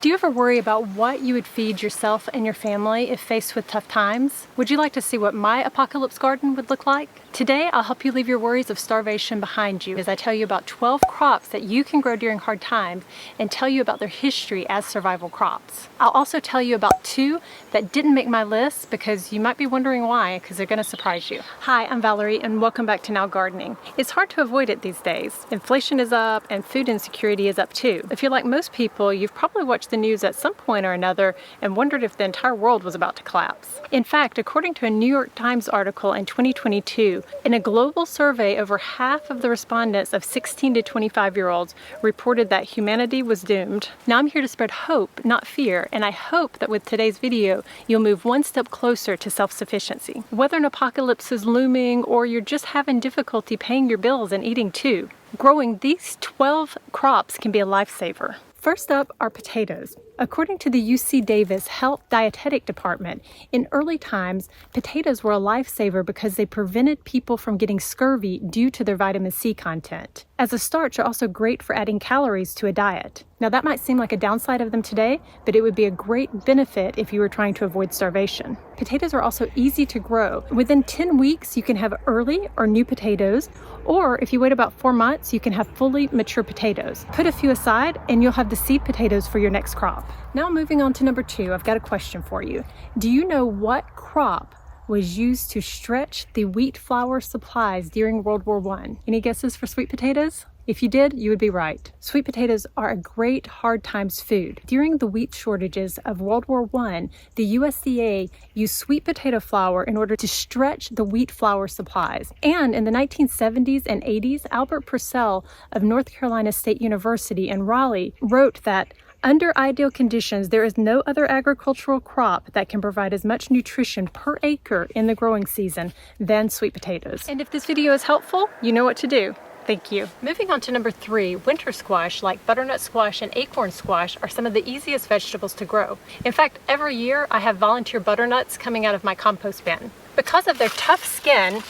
Do you ever worry about what you would feed yourself and your family if faced with tough times? Would you like to see what my apocalypse garden would look like? Today, I'll help you leave your worries of starvation behind you as I tell you about 12 crops that you can grow during hard times and tell you about their history as survival crops. I'll also tell you about 2 that didn't make my list because you might be wondering why, because they're going to surprise you. Hi, I'm Valerie and welcome back to Now Gardening. It's hard to avoid it these days. Inflation is up and food insecurity is up too. If you're like most people, you've probably watched the news at some point or another and wondered if the entire world was about to collapse. In fact, according to a New York Times article in 2022, in a global survey, over half of the respondents of 16 to 25-year-olds reported that humanity was doomed. Now I'm here to spread hope, not fear, and I hope that with today's video, you'll move one step closer to self-sufficiency. Whether an apocalypse is looming or you're just having difficulty paying your bills and eating too, growing these 12 crops can be a lifesaver. First up are potatoes. According to the UC Davis Health Dietetic Department, in early times, potatoes were a lifesaver because they prevented people from getting scurvy due to their vitamin C content. As a starch, they're also great for adding calories to a diet. Now that might seem like a downside of them today, but it would be a great benefit if you were trying to avoid starvation. Potatoes are also easy to grow. Within 10 weeks, you can have early or new potatoes, or if you wait about 4 months, you can have fully mature potatoes. Put a few aside and you'll have the seed potatoes for your next crop. Now moving on to number 2, I've got a question for you. Do you know what crop was used to stretch the wheat flour supplies during World War I? Any guesses for sweet potatoes? If you did, you would be right. Sweet potatoes are a great hard times food. During the wheat shortages of World War I, the USDA used sweet potato flour in order to stretch the wheat flour supplies. And in the 1970s and 80s, Albert Purcell of North Carolina State University in Raleigh wrote that under ideal conditions, there is no other agricultural crop that can provide as much nutrition per acre in the growing season than sweet potatoes. And if this video is helpful, you know what to do. Thank you. Moving on to number 3, winter squash like butternut squash and acorn squash are some of the easiest vegetables to grow. In fact, every year I have volunteer butternuts coming out of my compost bin. Because of their tough skin,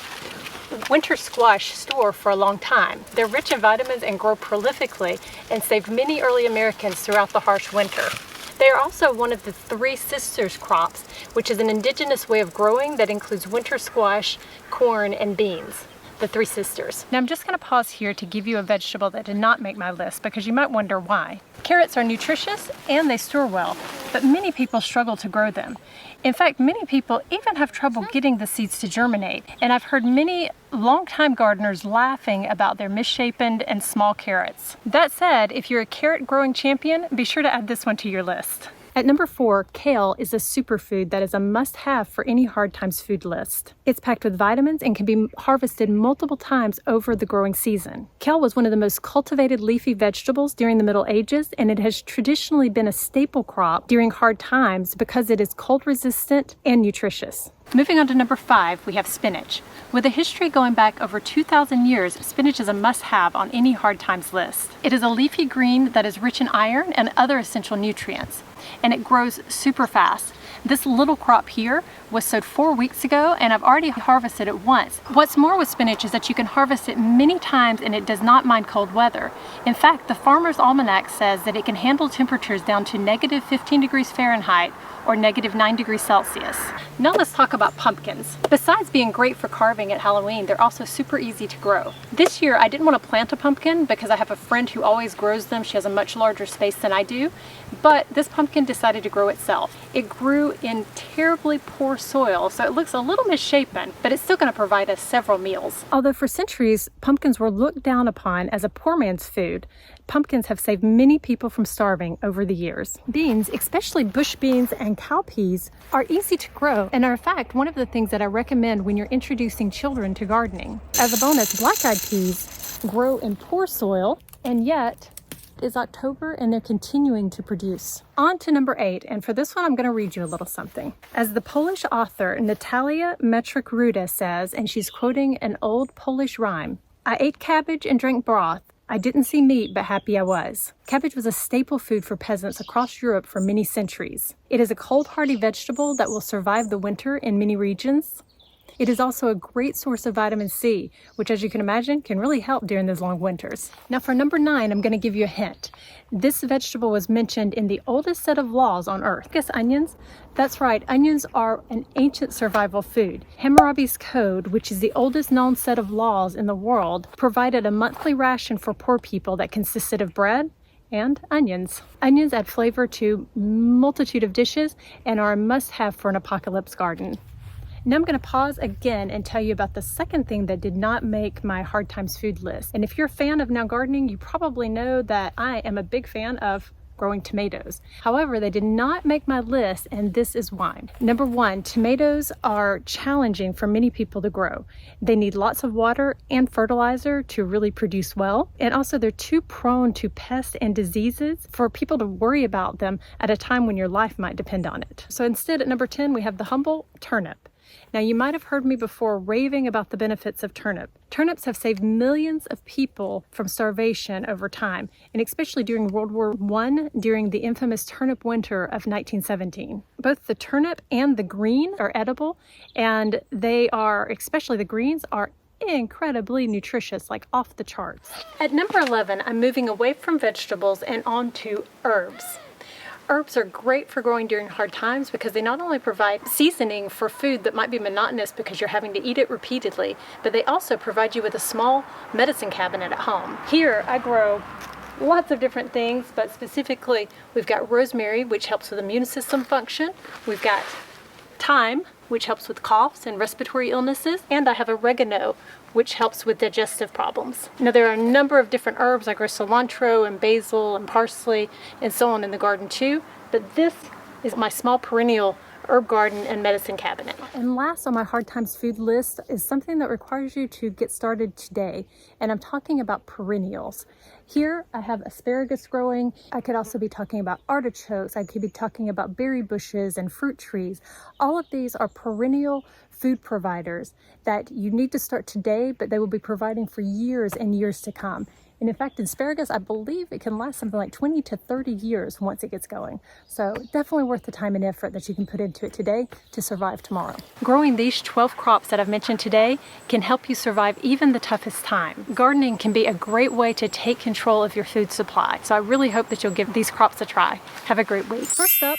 winter squash store for a long time. They're rich in vitamins and grow prolifically and saved many early Americans throughout the harsh winter. They are also one of the 3 sisters crops, which is an indigenous way of growing that includes winter squash, corn, and beans. The 3 sisters. Now I'm just going to pause here to give you a vegetable that did not make my list because you might wonder why. Carrots are nutritious and they store well, but many people struggle to grow them. In fact, many people even have trouble getting the seeds to germinate, and I've heard many longtime gardeners laughing about their misshapen and small carrots. That said, if you're a carrot growing champion, be sure to add this one to your list. At number 4, kale is a superfood that is a must-have for any hard times food list. It's packed with vitamins and can be harvested multiple times over the growing season. Kale was one of the most cultivated leafy vegetables during the Middle Ages, and it has traditionally been a staple crop during hard times because it is cold resistant and nutritious. Moving on to number 5, we have spinach. With a history going back over 2,000 years, spinach is a must-have on any hard times list. It is a leafy green that is rich in iron and other essential nutrients, and it grows super fast. This little crop here was sowed 4 weeks ago and I've already harvested it once. What's more with spinach is that you can harvest it many times and it does not mind cold weather. In fact, the Farmer's Almanac says that it can handle temperatures down to negative 15 degrees Fahrenheit or negative 9 degrees Celsius. Now let's talk about pumpkins. Besides being great for carving at Halloween, they're also super easy to grow. This year I didn't want to plant a pumpkin because I have a friend who always grows them. She has a much larger space than I do, but this pumpkin decided to grow itself. It grew in terribly poor soil, so it looks a little misshapen, but it's still going to provide us several meals. Although for centuries, pumpkins were looked down upon as a poor man's food, pumpkins have saved many people from starving over the years. Beans, especially bush beans and cowpeas, are easy to grow and are in fact one of the things that I recommend when you're introducing children to gardening. As a bonus, black-eyed peas grow in poor soil, and yet it's October and they're continuing to produce. On to number 8, and for this one I'm going to read you a little something. As the Polish author Natalia Metrick-Ruda says, and she's quoting an old Polish rhyme, "I ate cabbage and drank broth. I didn't see meat, but happy I was." Cabbage was a staple food for peasants across Europe for many centuries. It is a cold, hardy vegetable that will survive the winter in many regions. It is also a great source of vitamin C, which, as you can imagine, can really help during those long winters. Now for number 9, I'm going to give you a hint. This vegetable was mentioned in the oldest set of laws on earth. Guess onions? That's right, onions are an ancient survival food. Hammurabi's Code, which is the oldest known set of laws in the world, provided a monthly ration for poor people that consisted of bread and onions. Onions add flavor to a multitude of dishes and are a must-have for an apocalypse garden. Now I'm going to pause again and tell you about the second thing that did not make my Hard Times food list. And if you're a fan of Now Gardening, you probably know that I am a big fan of growing tomatoes. However, they did not make my list, and this is why. Number 1, tomatoes are challenging for many people to grow. They need lots of water and fertilizer to really produce well. And also they're too prone to pests and diseases for people to worry about them at a time when your life might depend on it. So instead, at number 10, we have the humble turnip. Now, you might have heard me before raving about the benefits of turnip. Turnips have saved millions of people from starvation over time, and especially during World War I, during the infamous turnip winter of 1917. Both the turnip and the green are edible, and they are, especially the greens, are incredibly nutritious, like off the charts. At number 11, I'm moving away from vegetables and on to herbs. Herbs are great for growing during hard times because they not only provide seasoning for food that might be monotonous because you're having to eat it repeatedly, but they also provide you with a small medicine cabinet at home. Here I grow lots of different things, but specifically we've got rosemary, which helps with immune system function. We've got thyme, which helps with coughs and respiratory illnesses, and I have oregano, which helps with digestive problems. Now there are a number of different herbs. I grow cilantro and basil and parsley and so on in the garden too, but this is my small perennial herb garden and medicine cabinet. And last on my Hard Times food list is something that requires you to get started today, and I'm talking about perennials. Here I have asparagus growing. I could also be talking about artichokes. I could be talking about berry bushes and fruit trees. All of these are perennial food providers that you need to start today, but they will be providing for years and years to come. And in fact, asparagus, I believe it can last something like 20 to 30 years once it gets going. So definitely worth the time and effort that you can put into it today to survive tomorrow. Growing these 12 crops that I've mentioned today can help you survive even the toughest time. Gardening can be a great way to take control of your food supply. So I really hope that you'll give these crops a try. Have a great week. First up,